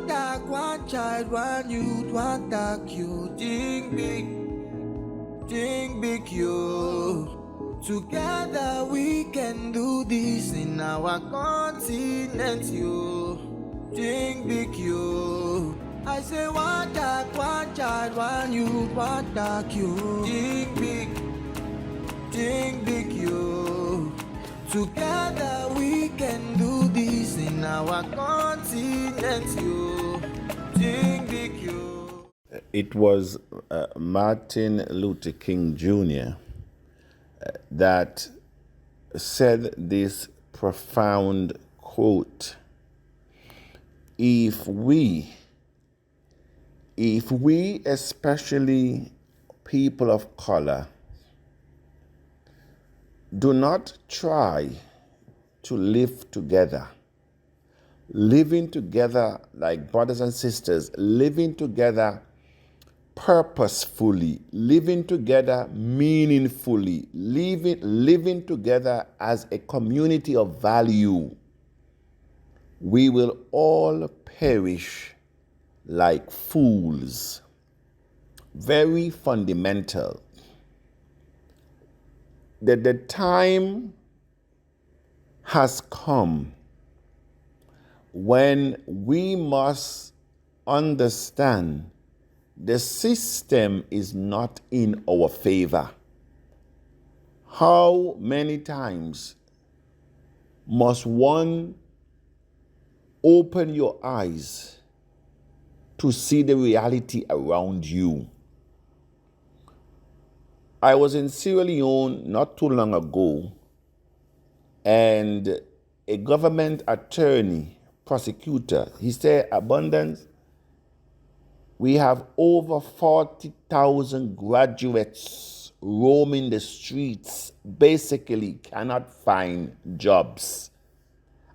dog, one child, one youth, one dog, you think big, you. Together we can do this in our continent, you. Think big, you. I say one dog, one child, one youth, one dog, you. Think big, you. Together we can do this in our continent, you. Think big, you. It was Martin Luther King Jr. That said this profound quote: if we, especially people of color, do not try to live together, living together like brothers and sisters, living together purposefully, living together meaningfully, living together as a community of value, we will all perish like fools. Very fundamental. That the time has come when we must understand the system is not in our favor. How many times must one open your eyes to see the reality around you? I was in Sierra Leone not too long ago, and a government attorney, prosecutor, he said, Abundance, we have over 40,000 graduates roaming the streets, basically cannot find jobs.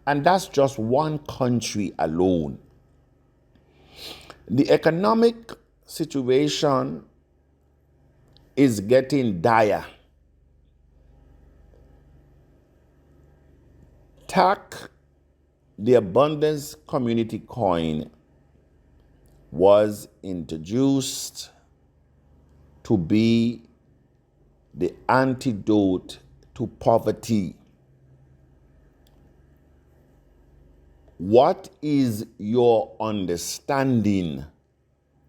And that's just one country alone. The economic situation is getting dire. TAC, the Abundance Community Coin, was introduced to be the antidote to poverty. What is your understanding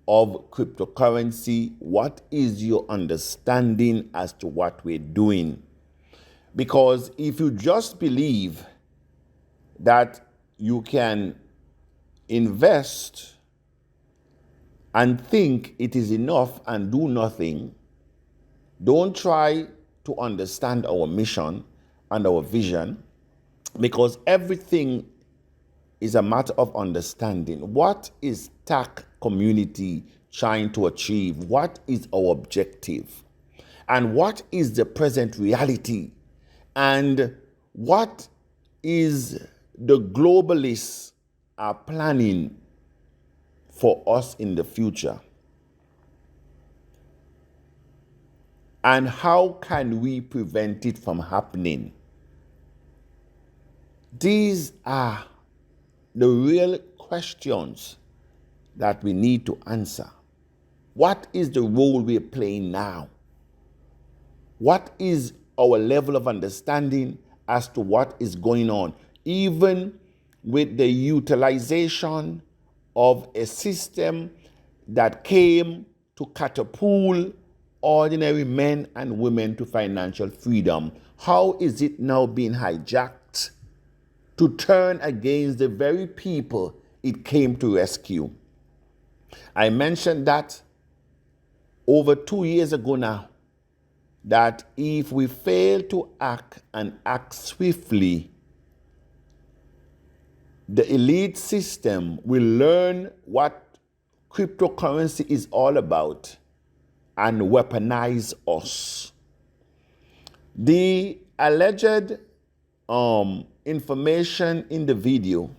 of cryptocurrency? What is your understanding as to what we're doing? Because if you just believe that you can invest and think it is enough and do nothing, don't try to understand our mission and our vision, because everything is a matter of understanding. What is TAC community trying to achieve? What is our objective? And what is the present reality? And what is the globalists are planning for us in the future? And how can we prevent it from happening? These are the real questions that we need to answer. What is the role we're playing now? What is our level of understanding as to what is going on, even with the utilization of a system that came to catapult ordinary men and women to financial freedom? How is it now being hijacked to turn against the very people it came to rescue? I mentioned that over 2 years ago now, that if we fail to act and act swiftly, the elite system will learn what cryptocurrency is all about and weaponize us. The alleged information in the video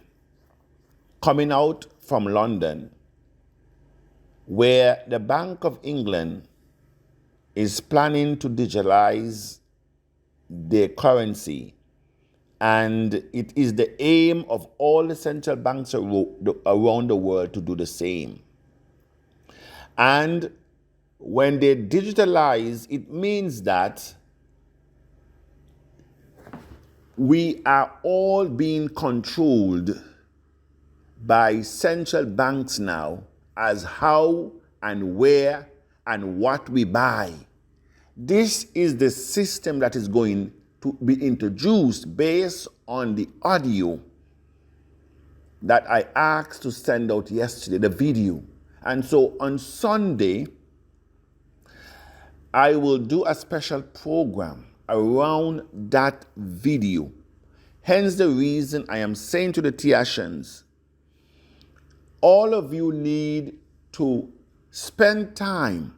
coming out from London, where the Bank of England is planning to digitalize their currency And it is the aim of all the central banks around the world to do the same. And when they digitalize, it means that we are all being controlled by central banks now as how and where and what we buy. This is the system that is going to be introduced based on the audio that I asked to send out yesterday, the video. And so on Sunday, I will do a special program around that video. Hence the reason I am saying to the Tiashans, all of you need to spend time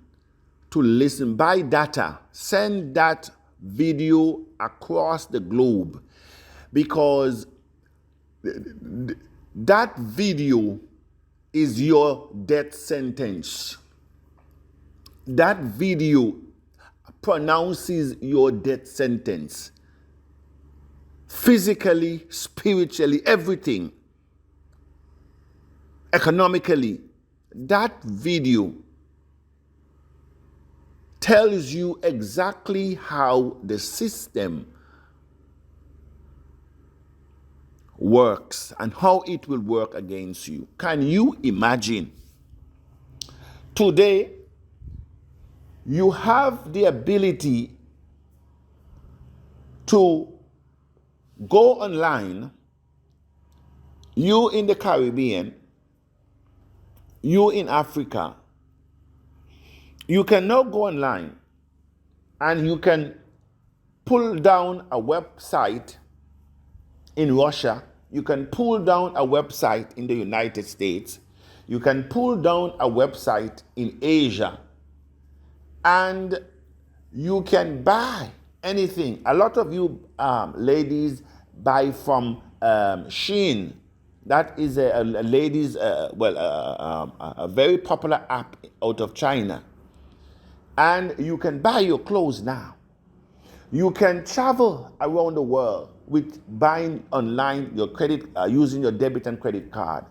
to listen, buy data, send that video across the globe, because that video is your death sentence. That video pronounces your death sentence. Physically, spiritually, everything. Economically, that video tells you exactly how the system works and how it will work against you. Can you imagine? Today, you have the ability to go online, you in the Caribbean, you in Africa. You can now go online and you can pull down a website in Russia. You can pull down a website in the United States. You can pull down a website in Asia. And you can buy anything. A lot of you ladies buy from Shein. That is a ladies, a very popular app out of China. And you can buy your clothes now. You can travel around the world with buying online your credit, using your debit and credit card.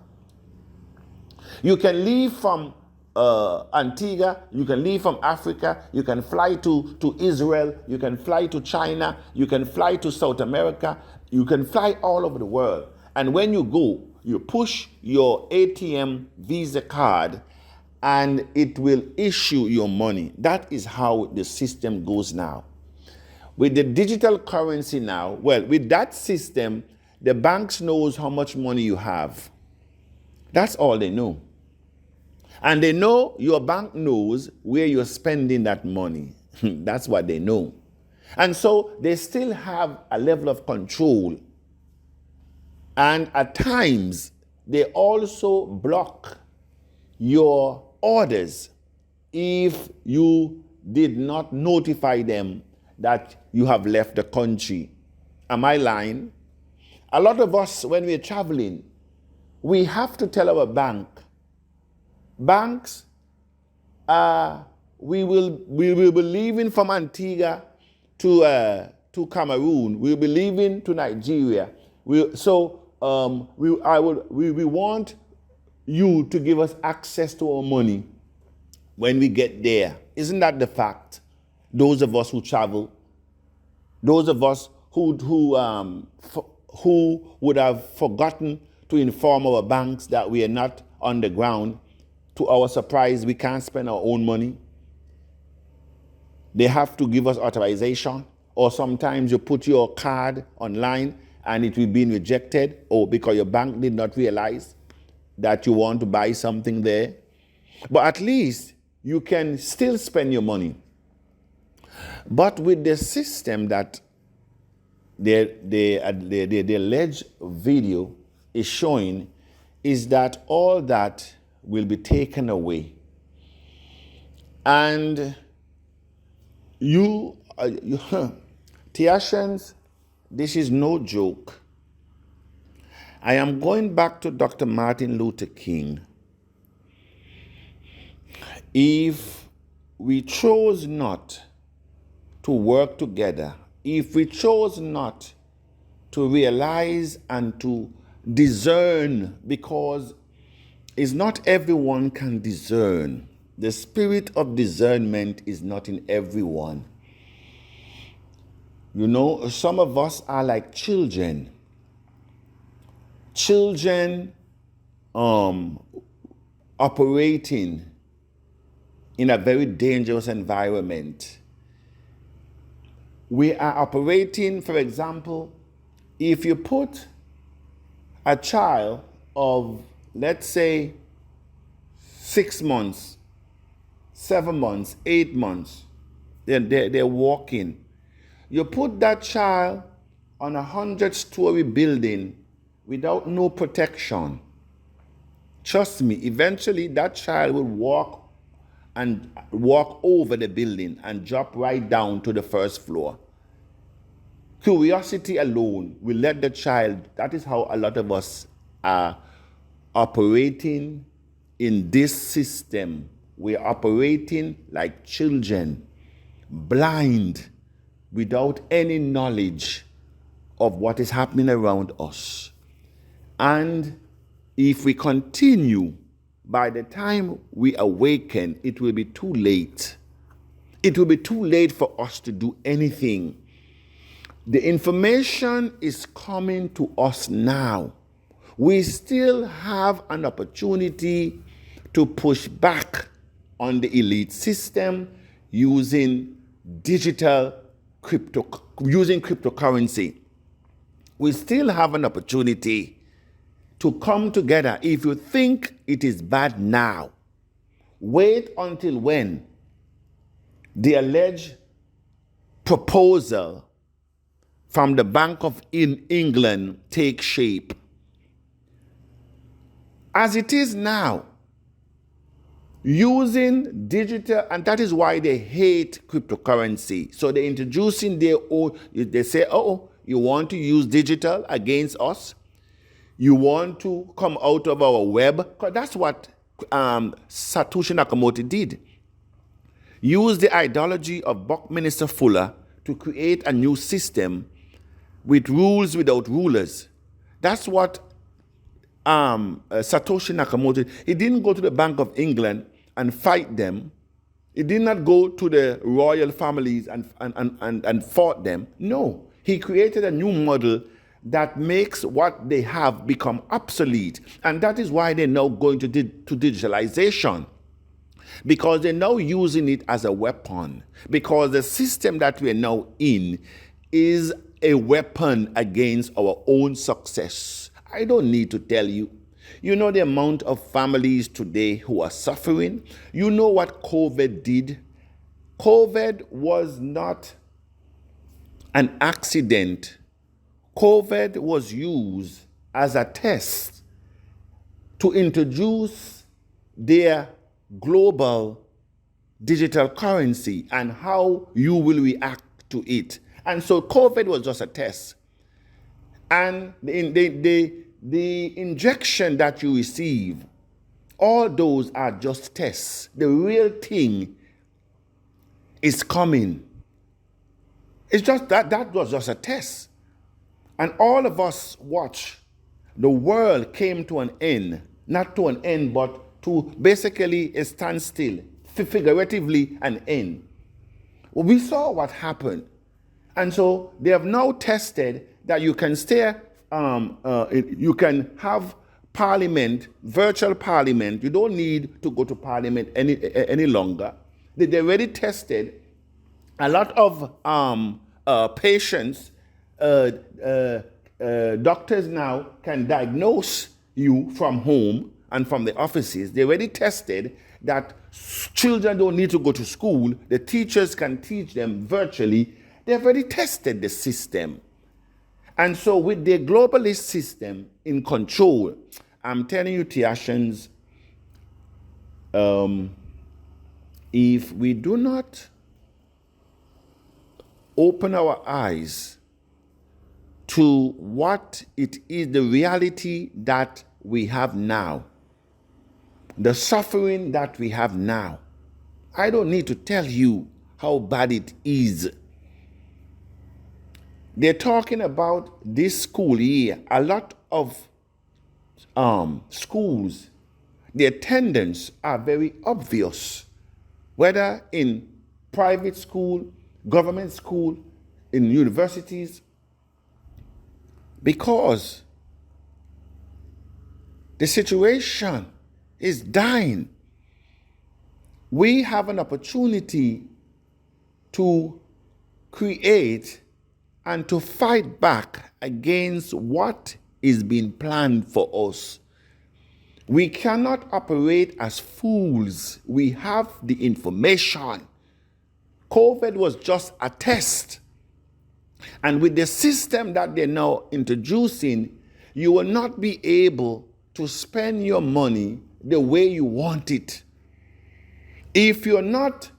You can leave from Antigua, you can leave from Africa, you can fly to Israel, you can fly to China, you can fly to South America, you can fly all over the world. And when you go, you push your ATM Visa card and it will issue your money. That is how the system goes now. With the digital currency now, well, with that system, the banks knows how much money you have. That's all they know. And they know, your bank knows where you're spending that money. That's what they know. And so they still have a level of control. And at times, they also block your orders if you did not notify them that you have left the country. Am I lying? A lot of us, when we're traveling, we have to tell our banks, we will be leaving from Antigua to Cameroon. We'll be leaving to Nigeria. We want you to give us access to our money when we get there. Isn't that the fact? Those of us who travel, those of us who would have forgotten to inform our banks that we are not on the ground. To our surprise, we can't spend our own money. They have to give us authorization, or sometimes you put your card online and it will be rejected, or because your bank did not realize that you want to buy something there. But at least you can still spend your money. But with the system that the alleged video is showing, is that all that will be taken away. And Tiashans, this is no joke. I am going back to Dr. Martin Luther King. If we chose not to work together, if we chose not to realize and to discern, because it's not everyone can discern. The spirit of discernment is not in everyone. You know, some of us are like children. Children operating in a very dangerous environment. We are operating, for example, if you put a child of, let's say, 6 months, 7 months, 8 months, they're walking. You put that child on a 100-story building without no protection. Trust me, eventually that child will walk over the building and drop right down to the first floor. Curiosity alone will let the child, that is how a lot of us are operating in this system. We're operating like children, blind, without any knowledge of what is happening around us. And if we continue, by the time we awaken, it will be too late. It will be too late for us to do anything. The information is coming to us now. We still have an opportunity to push back on the elite system using cryptocurrency. We still have an opportunity to come together. If you think it is bad now, wait until when the alleged proposal from the Bank of England takes shape. As it is now, using digital, and that is why they hate cryptocurrency. So they're introducing their own, they say, oh, you want to use digital against us? You want to come out of our web? Because that's what Satoshi Nakamoto did. Use the ideology of Buckminster Fuller to create a new system with rules without rulers. That's what Satoshi Nakamoto, he didn't go to the Bank of England and fight them. He did not go to the royal families and fought them. No, he created a new model that makes what they have become obsolete. And that is why they're now going to digitalization, because they're now using it as a weapon, because the system that we're now in is a weapon against our own success. I don't need to tell you. You know the amount of families today who are suffering. You know what COVID did. COVID was not an accident. COVID was used as a test to introduce their global digital currency and how you will react to it. And so COVID was just a test. And the injection that you receive, all those are just tests. The real thing is coming. It's just that was just a test. And all of us watch. The world came to an end, not to an end, but to basically a standstill, figuratively an end. Well, we saw what happened. And so they have now tested that you can you can have parliament, virtual parliament. You don't need to go to parliament any longer. They already tested. A lot of patients, doctors now can diagnose you from home and from the offices. They already tested that children don't need to go to school. The teachers can teach them virtually. They've already tested the system. And so with the globalist system in control, I'm telling you, Tiashans, if we do not open our eyes to what it is, the reality that we have now, the suffering that we have now, I don't need to tell you how bad it is. They're talking about this school year. A lot of schools, the attendance are very obvious, whether in private school, government school, in universities, because the situation is dying. We have an opportunity to create and to fight back against what is being planned for us. We cannot operate as fools. We have the information. COVID was just a test. And with the system that they're now introducing, you will not be able to spend your money the way you want it. If you're not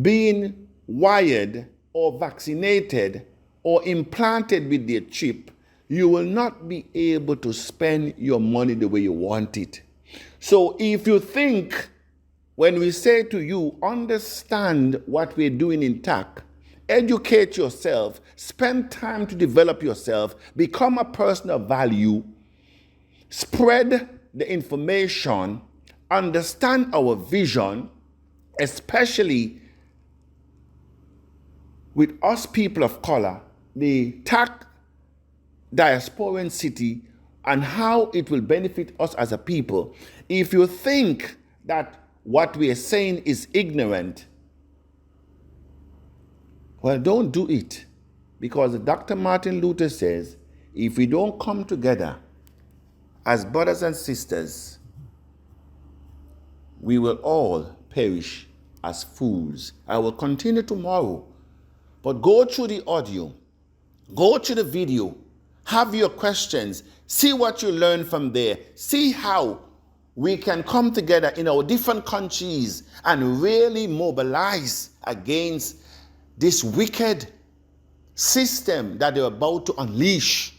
being wired or vaccinated or implanted with their chip, you will not be able to spend your money the way you want it. So if you think, when we say to you, understand what we're doing in TAC, educate yourself, spend time to develop yourself, become a person of value, spread the information, understand our vision, especially with us people of color, the TAC diasporan city, and how it will benefit us as a people. If you think that what we are saying is ignorant, well, don't do it. Because Dr. Martin Luther says, if we don't come together as brothers and sisters, we will all perish as fools. I will continue tomorrow. But go through the audio, go through the video, have your questions, see what you learn from there, see how we can come together in our different countries and really mobilize against this wicked system that they're about to unleash.